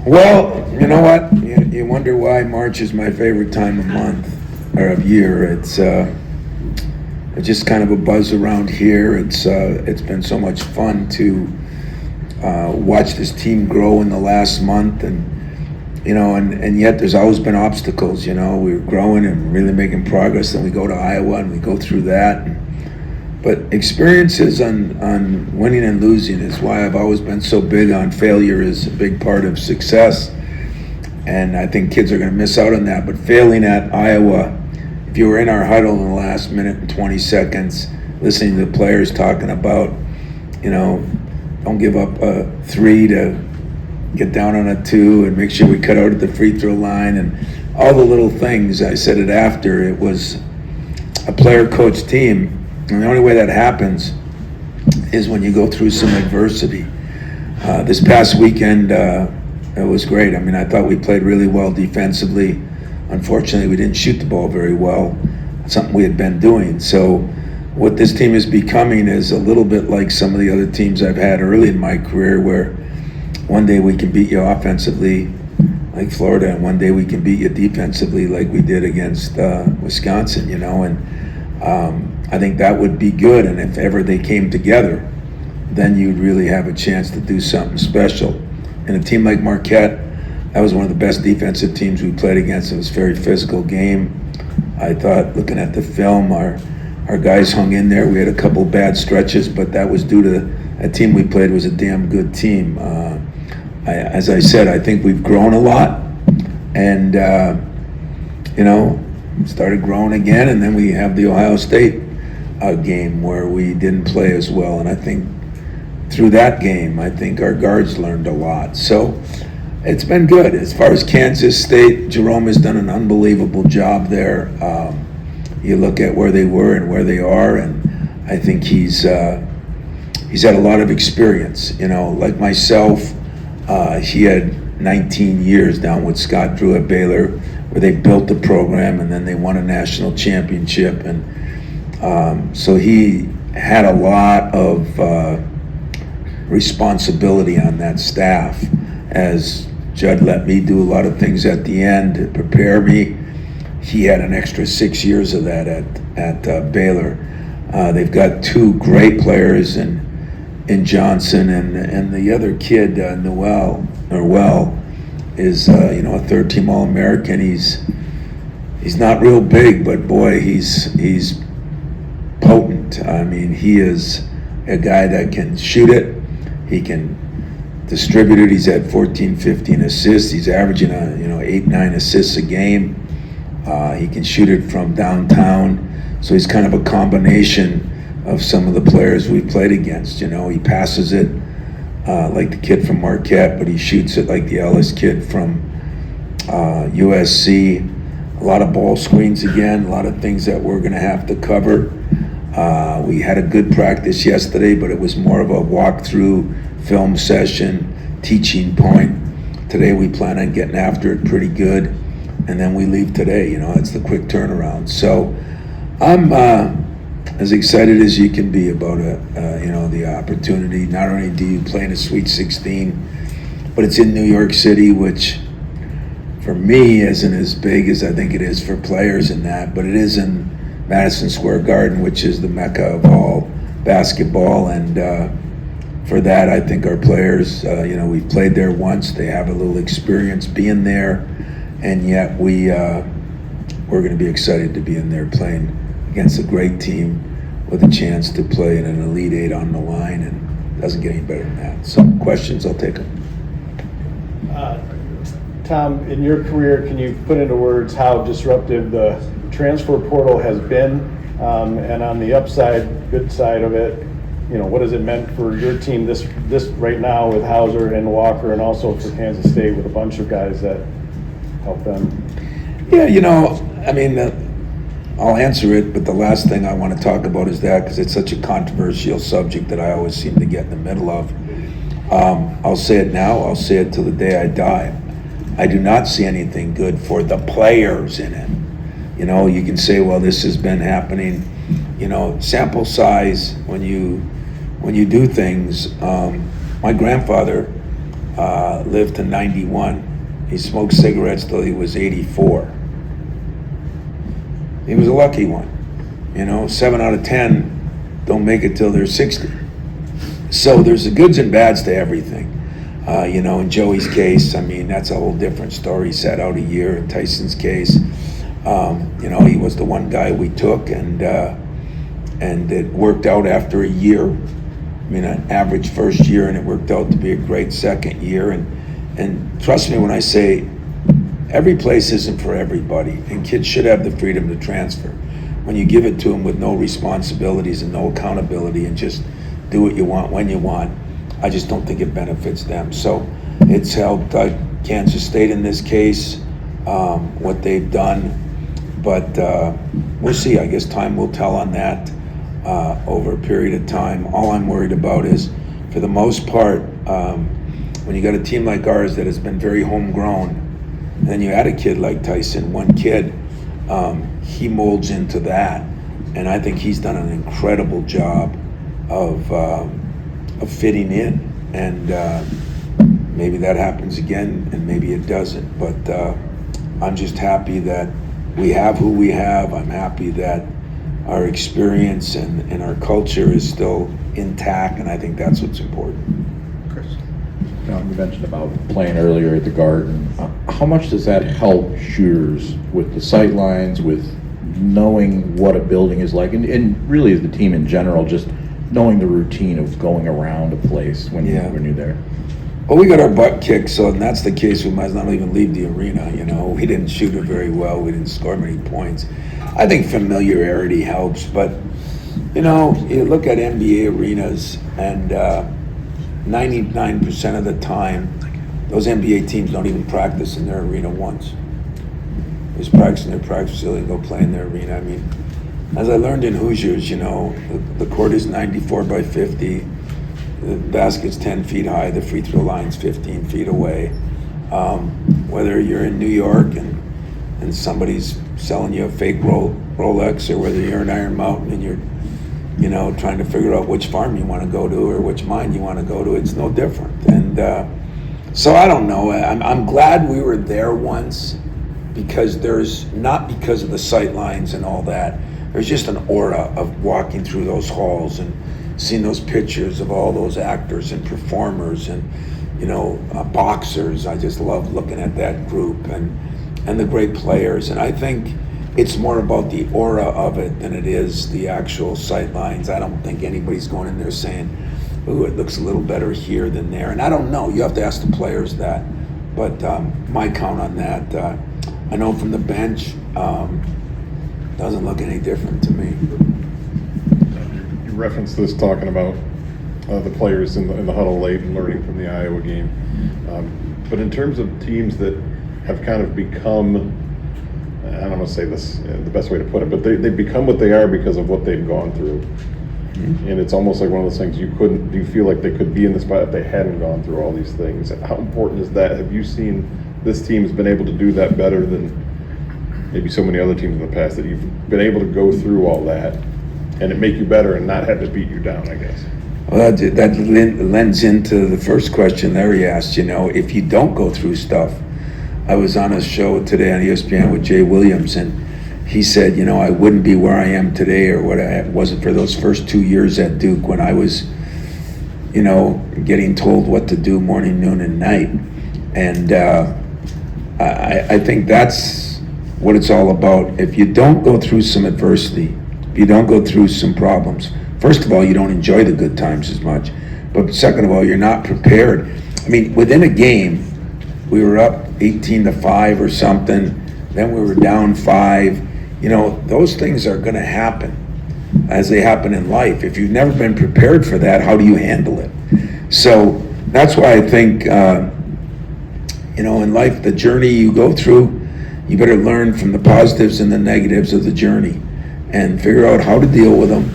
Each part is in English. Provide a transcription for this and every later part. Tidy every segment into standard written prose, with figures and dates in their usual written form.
Well, you know what? You wonder why March is my favorite time of month or of year. It's just kind of a buzz around here. It's been so much fun to watch this team grow in the last month, and yet there's always been obstacles. We're growing and really making progress. Then we go to Iowa and we go through that. But experiences on winning and losing is why I've always been so big on failure is a big part of success. And I think kids are going to miss out on that. But failing at Iowa, if you were in our huddle in the last minute and 20 seconds, listening to the players talking about, don't give up a 3 to get down on a 2 and make sure we cut out at the free throw line and all the little things. I said it after. It was a player-coach team. And the only way that happens is when you go through some adversity. This past weekend, it was great. I mean, I thought we played really well defensively. Unfortunately, we didn't shoot the ball very well, something we had been doing. So what this team is becoming is a little bit like some of the other teams I've had early in my career, where one day we can beat you offensively like Florida, and one day we can beat you defensively like we did against Wisconsin, and I think that would be good. And if ever they came together, then you'd really have a chance to do something special. And a team like Marquette, that was one of the best defensive teams we played against. It was a very physical game. I thought, looking at the film, our guys hung in there. We had a couple bad stretches, but that was due to a team we played was a damn good team. As I said, I think we've grown a lot, and started growing again. And then we have the Ohio State game where we didn't play as well, and I think through that game, I think our guards learned a lot. So it's been good. As far as Kansas State, Jerome has done an unbelievable job there. You look at where they were and where they are, and I think he's had a lot of experience. Like myself, he had 19 years down with Scott Drew at Baylor, where they built the program and then they won a national championship, and so he had a lot of responsibility on that staff, as Judd let me do a lot of things at the end to prepare me. He had an extra 6 years of that at Baylor. They've got 2 great players in Johnson and the other kid, Noel is a third-team All-American. He's not real big, but boy, he's potent. I mean, he is a guy that can shoot it. He can distribute it. He's had 14, 15 assists. He's averaging 8, 9 assists a game. He can shoot it from downtown. So he's kind of a combination of some of the players we've played against. He passes it like the kid from Marquette, but he shoots it like the Ellis kid from USC. A lot of ball screens again, a lot of things that we're going to have to cover. We had a good practice yesterday, but it was more of a walk-through film session, teaching point. Today we plan on getting after it pretty good, and then we leave today. It's the quick turnaround. So I'm as excited as you can be about the opportunity. Not only do you play in a Sweet 16, but it's in New York City, which for me isn't as big as I think it is for players in that, but it is in Madison Square Garden, which is the mecca of all basketball, and for that, I think our players, we've played there once. They have a little experience being there, and yet we're going to be excited to be in there playing against a great team with a chance to play in an Elite Eight on the line, and it doesn't get any better than that. So questions, I'll take them. Tom, in your career, can you put into words how disruptive the transfer portal has been, and on the upside, good side of it, what has it meant for your team this right now with Hauser and Walker, and also for Kansas State with a bunch of guys that help them? Yeah, I'll answer it, but the last thing I want to talk about is that, because it's such a controversial subject that I always seem to get in the middle of. I'll say it now, I'll say it till the day I die. I do not see anything good for the players in it. You can say, well, this has been happening. Sample size, when you do things. My grandfather lived to 91. He smoked cigarettes till he was 84. He was a lucky one. 7 out of 10 don't make it till they're 60. So there's the goods and bads to everything. In Joey's case, that's a whole different story. He sat out a year. In Tyson's case, he was the one guy we took, and it worked out after a year. An average first year, and it worked out to be a great second year. And trust me when I say, every place isn't for everybody, and kids should have the freedom to transfer. When you give it to them with no responsibilities and no accountability, and just do what you want when you want, I just don't think it benefits them. So it's helped Kansas State in this case, what they've done, but we'll see. I guess time will tell on that over a period of time. All I'm worried about is, for the most part, when you got a team like ours that has been very homegrown, and then you add a kid like Tyson, one kid, he molds into that, and I think he's done an incredible job of fitting in, and maybe that happens again, and maybe it doesn't, but I'm just happy that we have who we have. I'm happy that our experience and our culture is still intact, and I think that's what's important. Chris? You mentioned about playing earlier at the Garden. How much does that help shooters with the sight lines, with knowing what a building is like, and really the team in general, just knowing the routine of going around a place when you're there? Well, we got our butt kicked, so and that's the case. We might not even leave the arena. We didn't shoot it very well. We didn't score many points. I think familiarity helps, but you look at NBA arenas, and 99% of the time, those NBA teams don't even practice in their arena once. They just practice in their practice facility and go play in their arena. As I learned in Hoosiers, the court is 94 by 50. The basket's 10 feet high. The free throw line's 15 feet away. Whether you're in New York and somebody's selling you a fake Rolex, or whether you're in Iron Mountain and you're trying to figure out which farm you want to go to or which mine you want to go to, it's no different. And so I don't know. I'm glad we were there once, because not because of the sight lines and all that. There's just an aura of walking through those halls and seeing those pictures of all those actors and performers and boxers. I just love looking at that group and the great players. And I think it's more about the aura of it than it is the actual sight lines. I don't think anybody's going in there saying, "Ooh, it looks a little better here than there." And I don't know. You have to ask the players that. But my count on that, I know from the bench, doesn't look any different to me. You referenced this talking about the players in the huddle late and learning from the Iowa game. But in terms of teams that have kind of become, I don't want to say this the best way to put it, but they've become what they are because of what they've gone through. Mm-hmm. And it's almost like one of those things, do you feel like they could be in the spot if they hadn't gone through all these things? How important is that? Have you seen this team has been able to do that better than maybe so many other teams in the past, that you've been able to go through all that and it make you better and not have to beat you down, I guess? Well, that lends into the first question Larry asked. If you don't go through stuff, I was on a show today on ESPN with Jay Williams, and he said, I wouldn't be where I am today, or what I wasn't for those first 2 years at Duke, when I was, getting told what to do morning, noon, and night. And I think that's what it's all about. If you don't go through some adversity, if you don't go through some problems, first of all, you don't enjoy the good times as much. But second of all, you're not prepared. Within a game, we were up 18-5 or something, then we were down 5. Those things are going to happen as they happen in life. If you've never been prepared for that, how do you handle it? So that's why I think, in life, the journey you go through, you better learn from the positives and the negatives of the journey and figure out how to deal with them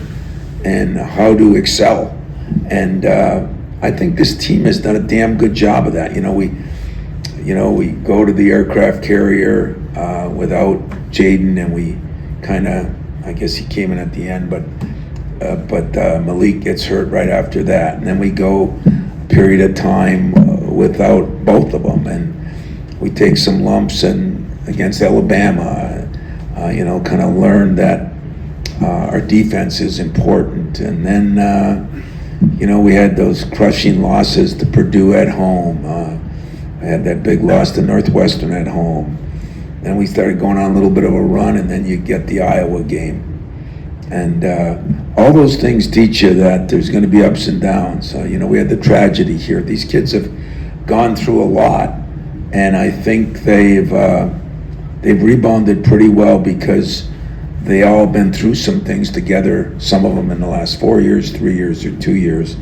and how to excel. And I think this team has done a damn good job of that. We go to the aircraft carrier without Jaden, and we kind of, I guess he came in at the end, but Malik gets hurt right after that. And then we go a period of time without both of them, and we take some lumps. And against Alabama, kind of learned that our defense is important. And then, we had those crushing losses to Purdue at home. I had that big loss to Northwestern at home. Then we started going on a little bit of a run, and then you get the Iowa game. And all those things teach you that there's going to be ups and downs. We had the tragedy here. These kids have gone through a lot, and I think they've rebounded pretty well because they all been through some things together, some of them in the last 4 years, 3 years, or 2 years.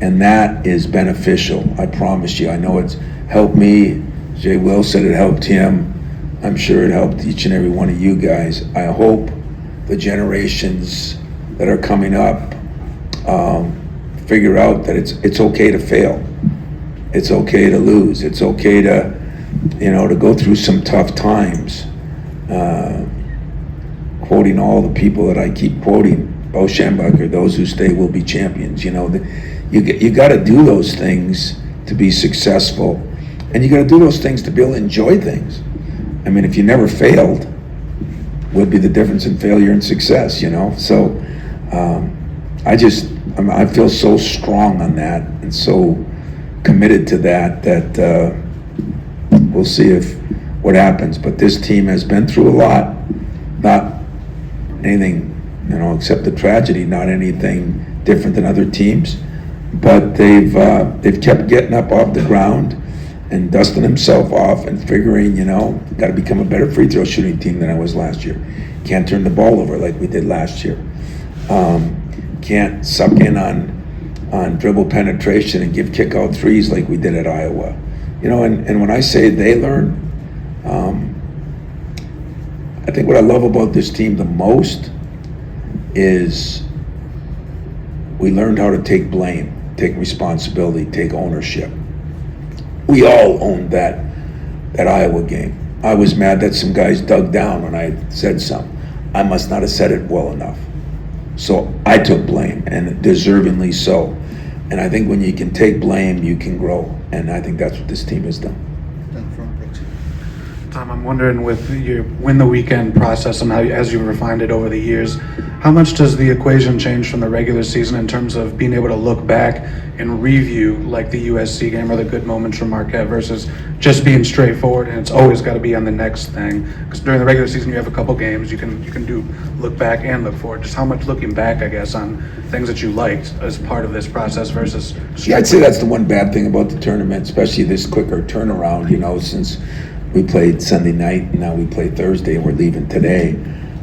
And that is beneficial, I promise you. I know it's helped me. Jay Will said it helped him. I'm sure it helped each and every one of you guys. I hope the generations that are coming up figure out that it's okay to fail. It's okay to lose. It's okay to go through some tough times. Quoting all the people that I keep quoting, Bo Schembacher, those who stay will be champions. You got to do those things to be successful, and you got to do those things to be able to enjoy things. I mean, if you never failed, what would be the difference in failure and success? So I feel so strong on that and so committed to that we'll see what happens. But this team has been through a lot, not anything, except the tragedy, not anything different than other teams. But they've kept getting up off the ground and dusting himself off and figuring, got to become a better free throw shooting team than I was last year. Can't turn the ball over like we did last year. Can't suck in on dribble penetration and give kick out threes like we did at Iowa. And when I say they learn, I think what I love about this team the most is we learned how to take blame, take responsibility, take ownership. We all owned that Iowa game. I was mad that some guys dug down when I said something. I must not have said it well enough. So I took blame, and deservingly so. And I think when you can take blame, you can grow. And I think that's what this team has done. Tom, I'm wondering, with your win the weekend process and how, as you've refined it over the years, how much does the equation change from the regular season in terms of being able to look back and review like the USC game or the good moments from Marquette versus just being straightforward and it's always got to be on the next thing? Because during the regular season you have a couple games you can do look back and look forward. Just how much looking back, I guess, on things that you liked as part of this process versus. Yeah, I'd say that's the one bad thing about the tournament, especially this quicker turnaround. Since we played Sunday night and now we play Thursday and we're leaving today.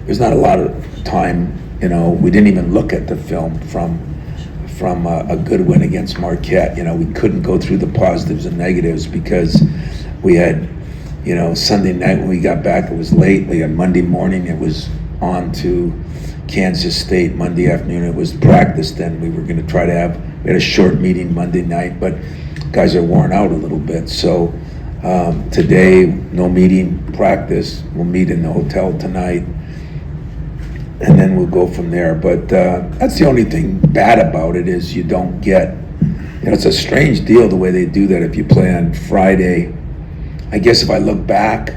There's not a lot of time. We didn't even look at the film from a good win against Marquette. We couldn't go through the positives and negatives because we had, Sunday night when we got back, it was late. We had Monday morning, it was on to Kansas State. Monday afternoon, it was practice. Then we were going to we had a short meeting Monday night, but guys are worn out a little bit. So today, no meeting, practice. We'll meet in the hotel tonight. And then we'll go from there. But that's the only thing bad about it is you don't get, it's a strange deal the way they do that if you play on Friday. I guess if I look back,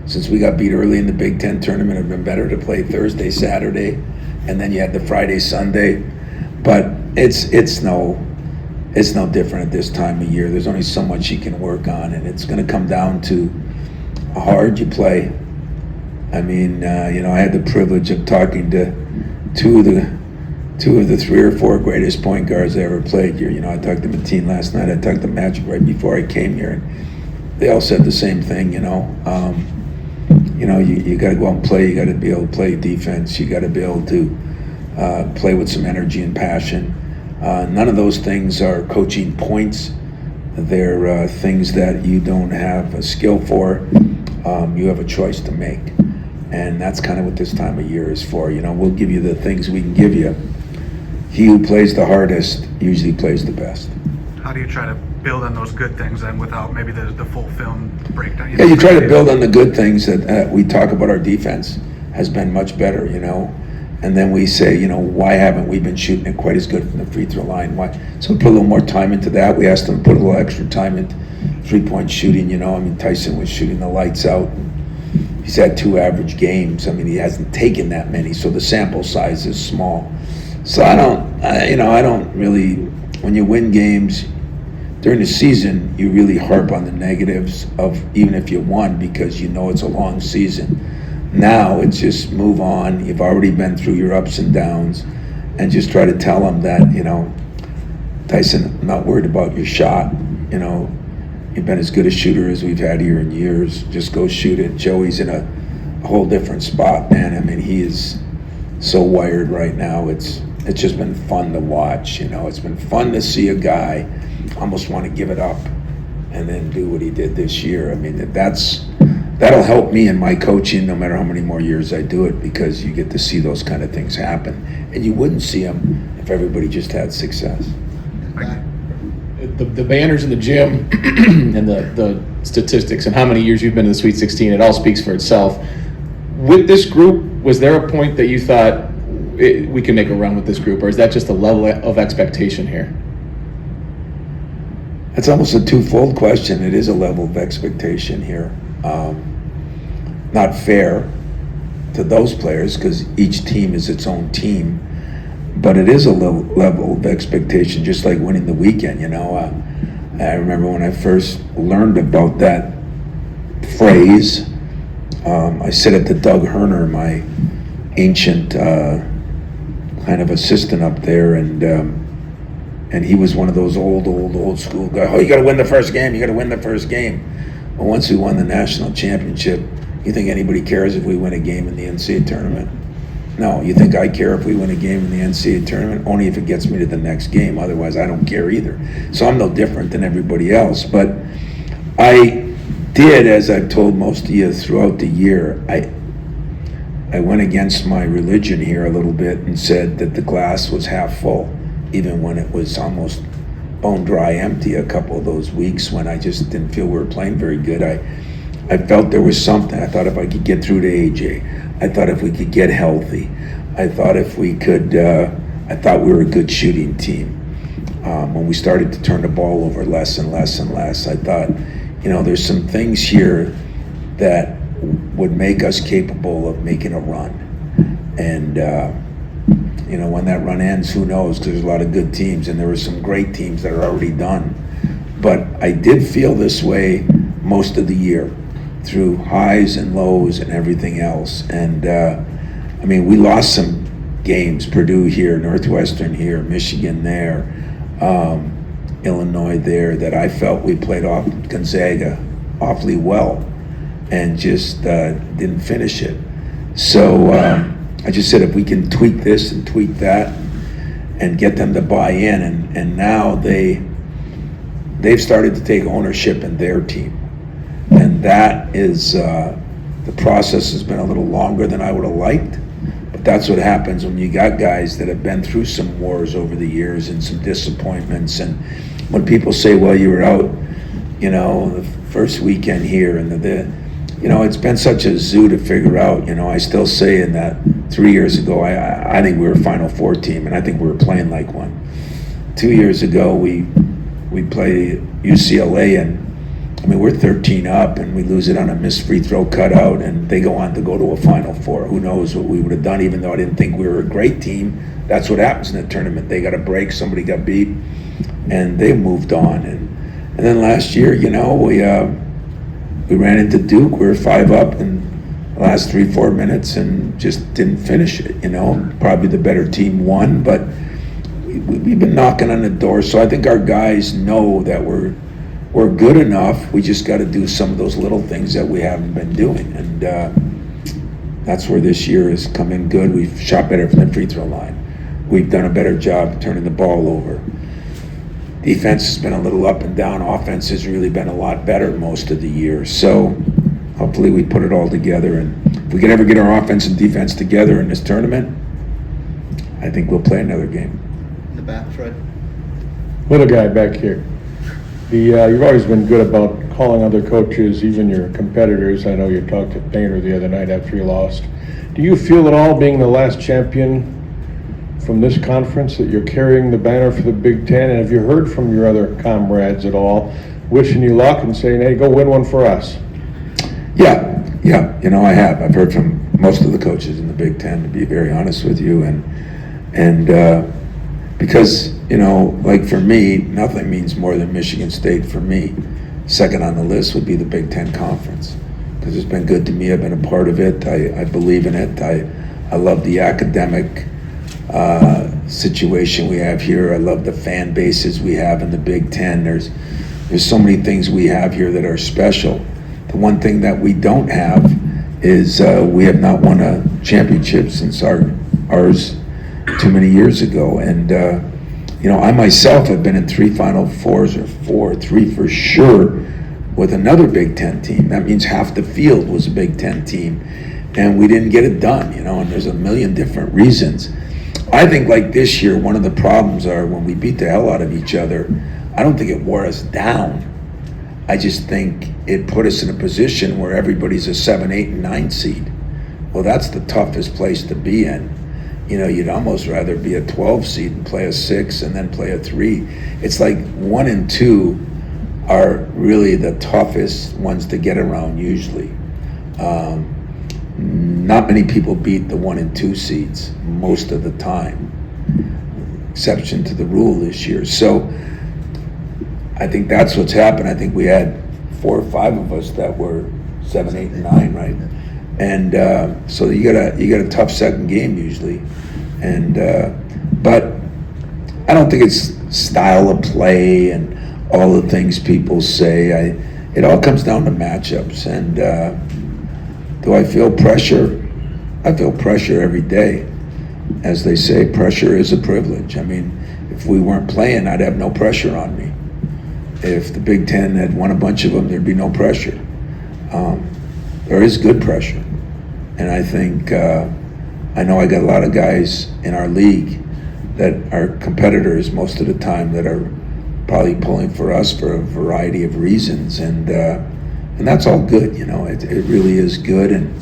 since we got beat early in the Big Ten tournament, it'd been better to play Thursday, Saturday, and then you had the Friday, Sunday. But it's no different at this time of year. There's only so much you can work on, and it's going to come down to how hard you play. I mean, I had the privilege of talking to two of the 3 or 4 greatest point guards I ever played here. I talked to Mateen last night. I talked to Magic right before I came here, and they all said the same thing. You got to go out and play. You got to be able to play defense. You got to be able to play with some energy and passion. None of those things are coaching points. They're things that you don't have a skill for. You have a choice to make. And that's kind of what this time of year is for. We'll give you the things we can give you. He who plays the hardest usually plays the best. How do you try to build on those good things then without maybe the full film breakdown? Yeah, you try to build on the good things that we talk about. Our defense has been much better, And then we say, why haven't we been shooting it quite as good from the free throw line? Why? So we put a little more time into that. We asked them to put a little extra time 3-point shooting, I mean, Tyson was shooting the lights out. He's had 2 average games. I mean, he hasn't taken that many, so the sample size is small. So I don't really, when you win games during the season, you really harp on the negatives of even if you won, because it's a long season. Now it's just move on. You've already been through your ups and downs, and just try to tell them that, Tyson, I'm not worried about your shot. You've been as good a shooter as we've had here in years. Just go shoot it. Joey's in a whole different spot, man. I mean, he is so wired right now. It's just been fun to watch. It's been fun to see a guy almost want to give it up and then do what he did this year. I mean, that'll help me in my coaching no matter how many more years I do it, because you get to see those kind of things happen. And you wouldn't see them if everybody just had success. The banners in the gym and the statistics and how many years you've been in the Sweet 16, it all speaks for itself. With this group, was there a point that you thought we can make a run with this group, or is that just a level of expectation here? That's almost a twofold question. It is a level of expectation here. Not fair to those players because each team is its own team. But it is a level of expectation, just like winning the weekend, I remember when I first learned about that phrase, I said it to Doug Herner, my ancient kind of assistant up there, and he was one of those old school guys. Oh, you got to win the first game. You got to win the first game. But once we won the national championship, you think anybody cares if we win a game in the NCAA tournament? No, you think I care if we win a game in the NCAA tournament? Only if it gets me to the next game. Otherwise, I don't care either. So I'm no different than everybody else. But I did, as I've told most of you throughout the year, I went against my religion here a little bit and said that the glass was half full, even when it was almost bone dry empty a couple of those weeks when I just didn't feel we were playing very good. I felt there was something. I thought if I could get through to AJ, I thought if we could get healthy, I thought if we could, I thought we were a good shooting team. When we started to turn the ball over less and less and less, I thought, there's some things here that would make us capable of making a run. And, when that run ends, who knows, because there's a lot of good teams, and there were some great teams that are already done. But I did feel this way most of the year, through highs and lows and everything else. And we lost some games, Purdue here, Northwestern here, Michigan there, Illinois there, that I felt we played off Gonzaga awfully well and just didn't finish it. So I just said if we can tweak this and tweak that and get them to buy in, and now they've started to take ownership in their team. And that is, the process has been a little longer than I would have liked, but that's what happens when you got guys that have been through some wars over the years and some disappointments. And when people say, well, you were out, the first weekend here, and it's been such a zoo to figure out. I still say in that 3 years ago, I think we were a Final Four team, and I think we were playing like one. 2 years ago, we play UCLA, and we're 13 up, and we lose it on a missed free throw cutout, and they go on to go to a Final Four. Who knows what we would have done, even though I didn't think we were a great team. That's what happens in the tournament. They got a break, somebody got beat, and they moved on. And then last year, we ran into Duke. We were 5 up in the last 3-4 minutes and just didn't finish it. Probably the better team won, but we've been knocking on the door. So I think our guys know that we're good enough. We just got to do some of those little things that we haven't been doing, and that's where this year has come in good. We've shot better from the free throw line. We've done a better job turning the ball over. Defense has been a little up and down. Offense has really been a lot better most of the year. So hopefully we put it all together, and if we can ever get our offense and defense together in this tournament, I think we'll play another game. In the back, Fred. Little guy back here. You've always been good about calling other coaches, even your competitors. I know you talked to Painter the other night after you lost. Do you feel at all, being the last champion from this conference, that you're carrying the banner for the Big Ten? And have you heard from your other comrades at all wishing you luck and saying, hey, go win one for us? Yeah, I have. I've heard from most of the coaches in the Big Ten, to be very honest with you, and because, like for me, nothing means more than Michigan State for me. Second on the list would be the Big Ten Conference, because it's been good to me. I've been a part of it. I believe in it. I love the academic situation we have here. I love the fan bases we have in the Big Ten. There's so many things we have here that are special. The one thing that we don't have is we have not won a championship since ours too many years ago. And I myself have been in 3 Final Fours or 3 for sure with another Big Ten team. That means half the field was a Big Ten team, and we didn't get it done. And there's a million different reasons. I think like this year, one of the problems are when we beat the hell out of each other, I don't think it wore us down. I just think it put us in a position where everybody's a 7, 8, and 9 seed. Well, that's the toughest place to be in. You'd almost rather be a 12 seed and play a 6 and then play a 3. It's like 1 and 2 are really the toughest ones to get around usually. Not many people beat the 1 and 2 seeds most of the time, exception to the rule this year. So I think that's what's happened. I think we had 4 or 5 of us that were 7, 8, and 9, right? And so you got a tough second game usually, and but I don't think it's style of play and all the things people say. It all comes down to matchups. And do I feel pressure? I feel pressure every day. As they say, pressure is a privilege. I mean, if we weren't playing, I'd have no pressure on me. If the Big Ten had won a bunch of them, there'd be no pressure. There is good pressure. And I think, I know I got a lot of guys in our league that are competitors most of the time that are probably pulling for us for a variety of reasons. And that's all good, it really is good. And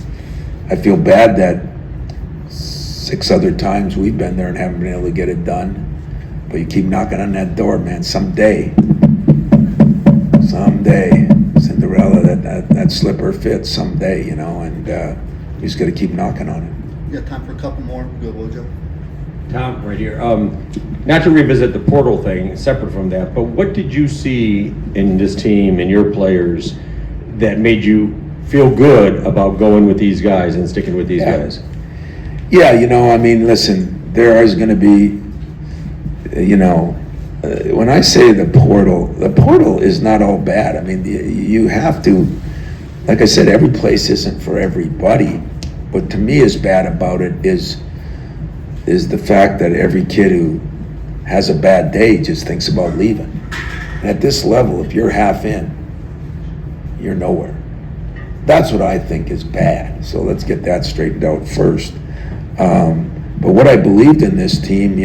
I feel bad that 6 other times we've been there and haven't been able to get it done. But you keep knocking on that door, man. Someday, Cinderella, that slipper fits someday, and you just got to keep knocking on it. You got time for a couple more? Go, Wojo. Tom, right here. Not to revisit the portal thing, separate from that, but what did you see in this team and your players that made you feel good about going with these guys and sticking with these guys? Yeah, listen, there is going to be, when I say the portal is not all bad. I mean, you have to, like I said, every place isn't for everybody. What to me is bad about it is the fact that every kid who has a bad day just thinks about leaving. And at this level, if you're half in, you're nowhere. That's what I think is bad. So let's get that straightened out first. But what I believed in this team,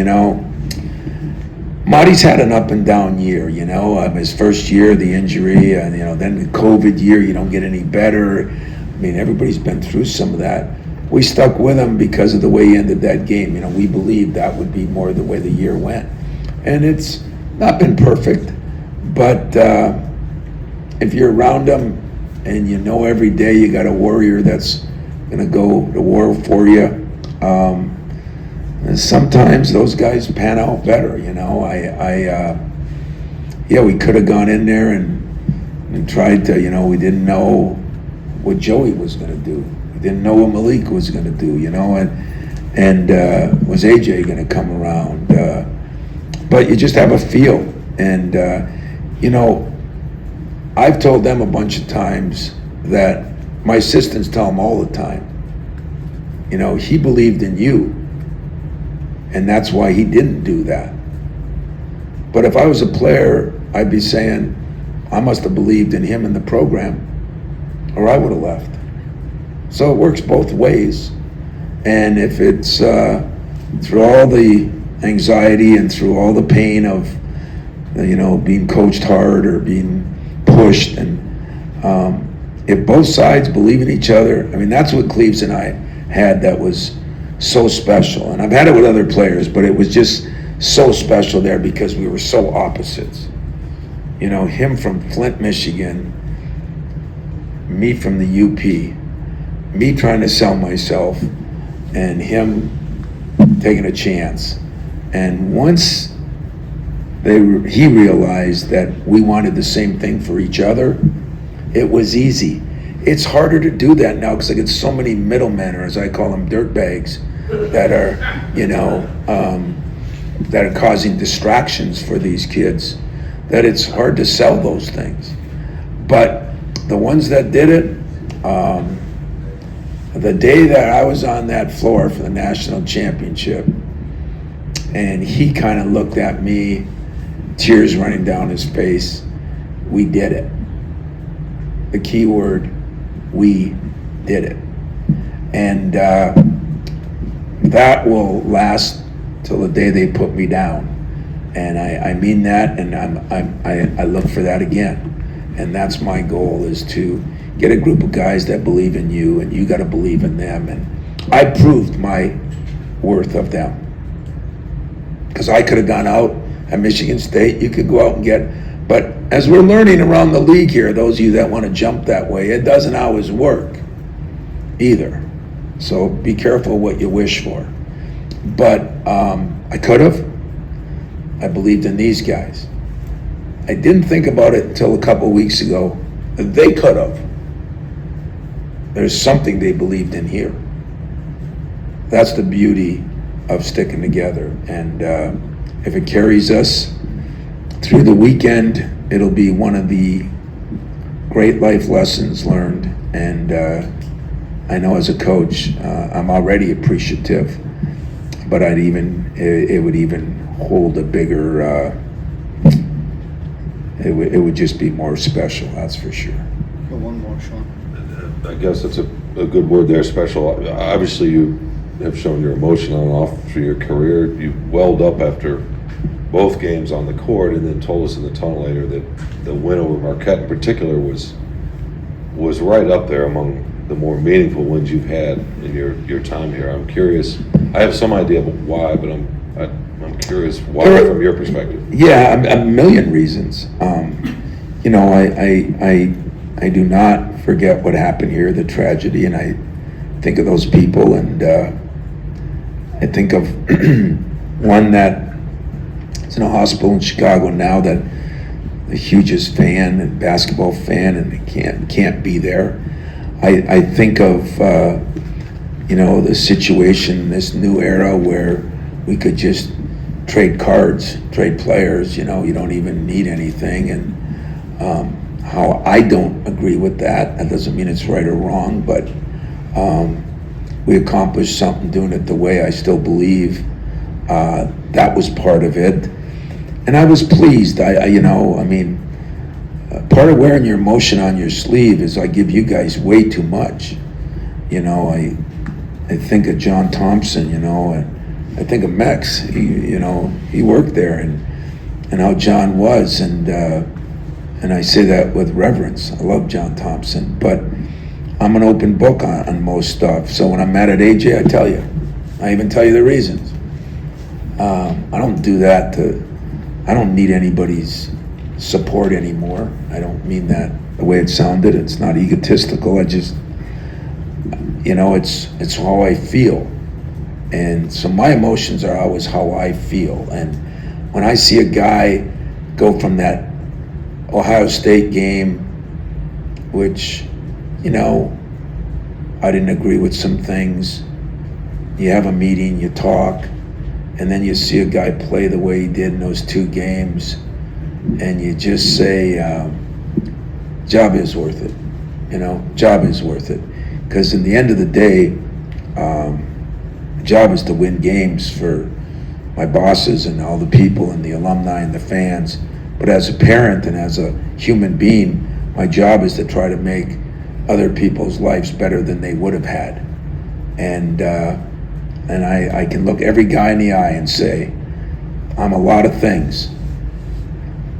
Marty's had an up and down year, his first year, the injury, and then the COVID year, you don't get any better. I mean, everybody's been through some of that. We stuck with him because of the way he ended that game. We believed that would be more the way the year went. And it's not been perfect, but if you're around him and every day you got a warrior that's gonna go to war for you, and sometimes those guys pan out better, we could have gone in there and tried to, we didn't know what Joey was going to do. We didn't know what Malik was going to do, and was AJ going to come around? But you just have a feel. And, I've told them a bunch of times that my assistants tell them all the time, he believed in you. And that's why he didn't do that. But if I was a player, I'd be saying, I must have believed in him and the program, or I would have left. So it works both ways. And if it's through all the anxiety and through all the pain of, being coached hard or being pushed, and if both sides believe in each other, that's what Cleves and I had that was so special. And I've had it with other players, but it was just so special there because we were so opposites. You know, him from Flint, Michigan, me from the UP, me trying to sell myself, and him taking a chance. And once he realized that we wanted the same thing for each other, it was easy. It's harder to do that now because I get so many middlemen, or as I call them, dirtbags, that are, that are causing distractions for these kids, that it's hard to sell those things. But the ones that did it, the day that I was on that floor for the national championship, and he kind of looked at me, tears running down his face, we did it. The key word, we did it. And that will last till the day they put me down. And I mean that, and I look for that again. And that's my goal, is to get a group of guys that believe in you, and you got to believe in them. And I proved my worth of them. Because I could have gone out at Michigan State, you could go out and get, but as we're learning around the league here, those of you that want to jump that way, it doesn't always work either. So be careful what you wish for. But I could have. I believed in these guys. I didn't think about it until a couple weeks ago. They could have. There's something they believed in here. That's the beauty of sticking together. And if it carries us through the weekend, it'll be one of the great life lessons learned. And I know as a coach, I'm already appreciative, but it would even hold a bigger, it would just be more special, that's for sure. Go one more, Sean. I guess that's a good word there, special. Obviously, you have shown your emotion on and off through your career. You welled up after both games on the court, and then told us in the tunnel later that the win over Marquette in particular was right up there among the more meaningful wins you've had in your time here. I'm curious. I have some idea of why, but I'm curious why from your perspective. Yeah, a million reasons. I do not forget what happened here, the tragedy, and I think of those people, and I think of one that is in a hospital in Chicago now, that the hugest fan and basketball fan, and can't be there. I think of the situation, this new era where we could just trade cards, trade players. You don't even need anything, and how I don't agree with that. That doesn't mean it's right or wrong, but we accomplished something doing it the way I still believe. That was part of it, and I was pleased. Part of wearing your emotion on your sleeve is I give you guys way too much. I think of John Thompson, and I think of Mex. He worked there, and how John was, and I say that with reverence. I love John Thompson, but I'm an open book on most stuff. So when I'm mad at AJ, I tell you. I even tell you the reasons. I don't do that I don't need anybody's support anymore. I don't mean that the way it sounded. It's not egotistical. I just, it's how I feel. And so my emotions are always how I feel. And when I see a guy go from that Ohio State game, which, I didn't agree with some things. You have a meeting, you talk, and then you see a guy play the way he did in those two games, and you just say, job is worth it. Job is worth it. Because in the end of the day, the job is to win games for my bosses and all the people and the alumni and the fans. But as a parent and as a human being, my job is to try to make other people's lives better than they would have had. And I can look every guy in the eye and say, I'm a lot of things,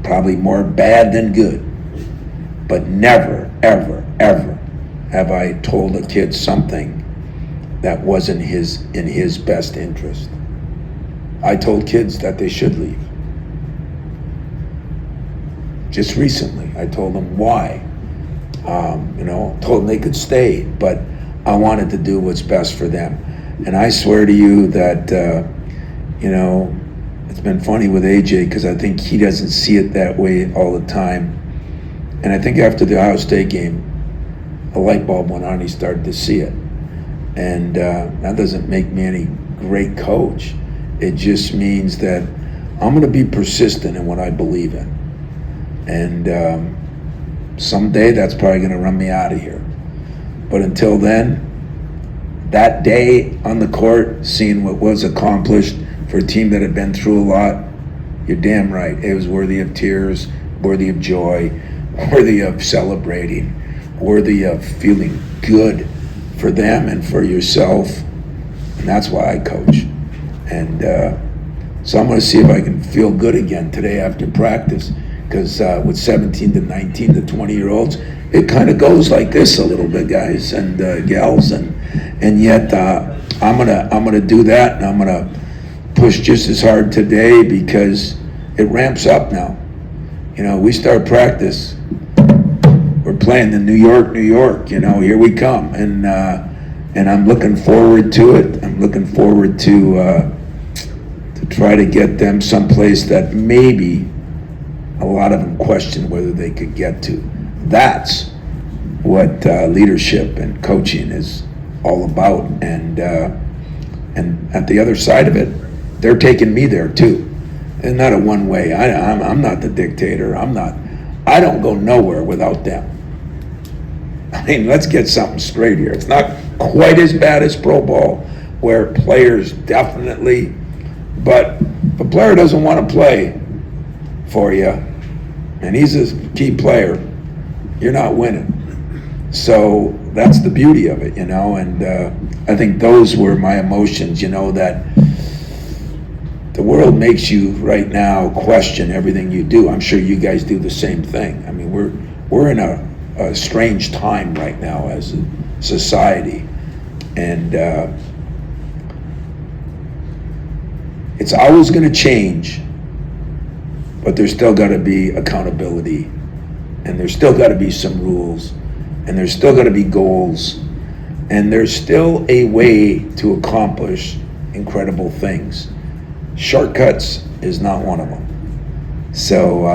probably more bad than good, but never, ever, ever have I told a kid something that wasn't in his best interest. I told kids that they should leave. just recently. I told them why. Told them they could stay, but I wanted to do what's best for them. And I swear to you that, it's been funny with AJ because I think he doesn't see it that way all the time. And I think after the Ohio State game, a light bulb went on, he started to see it. And that doesn't make me any great coach. It just means that I'm going to be persistent in what I believe in. And someday that's probably going to run me out of here. But until then, that day on the court, seeing what was accomplished for a team that had been through a lot, you're damn right. It was worthy of tears, worthy of joy, worthy of celebrating, worthy of feeling good for them and for yourself. And that's why I coach. And so I'm going to see if I can feel good again today after practice. Because with 17 to 19 to 20-year-olds, it kind of goes like this a little bit, guys and gals, and yet I'm gonna do that, and I'm gonna push just as hard today because it ramps up now. We start practice, we're playing in New York. Here we come, and I'm looking forward to it. I'm looking forward to try to get them someplace that maybe a lot of them question whether they could get to. That's what leadership and coaching is all about. And at the other side of it, they're taking me there too. It's not a one way. I'm not the dictator. I don't go nowhere without them. I mean, let's get something straight here. It's not quite as bad as pro ball, where players definitely, but if a player doesn't want to play for you, and he's a key player, you're not winning. So that's the beauty of it, and I think those were my emotions, that the world makes you right now question everything you do. I'm sure you guys do the same thing. I mean, we're in a strange time right now as a society, and it's always going to change. But there's still got to be accountability, and there's still got to be some rules, and there's still got to be goals, and there's still a way to accomplish incredible things. Shortcuts is not one of them. So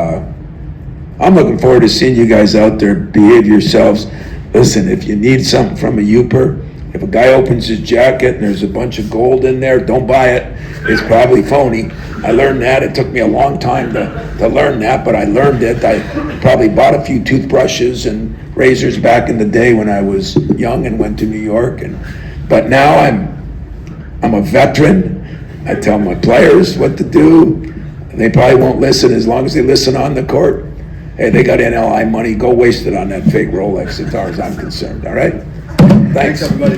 I'm looking forward to seeing you guys out there. Behave yourselves. Listen, if you need something from a Youper, if a guy opens his jacket and there's a bunch of gold in there, don't buy it. It's probably phony. I learned that. It took me a long time to learn that, but I learned it. I probably bought a few toothbrushes and razors back in the day when I was young and went to New York. But now I'm a veteran. I tell my players what to do. They probably won't listen as long as they listen on the court. Hey, they got NLI money. Go waste it on that fake Rolex as far as I'm concerned, all right? Thanks, everybody.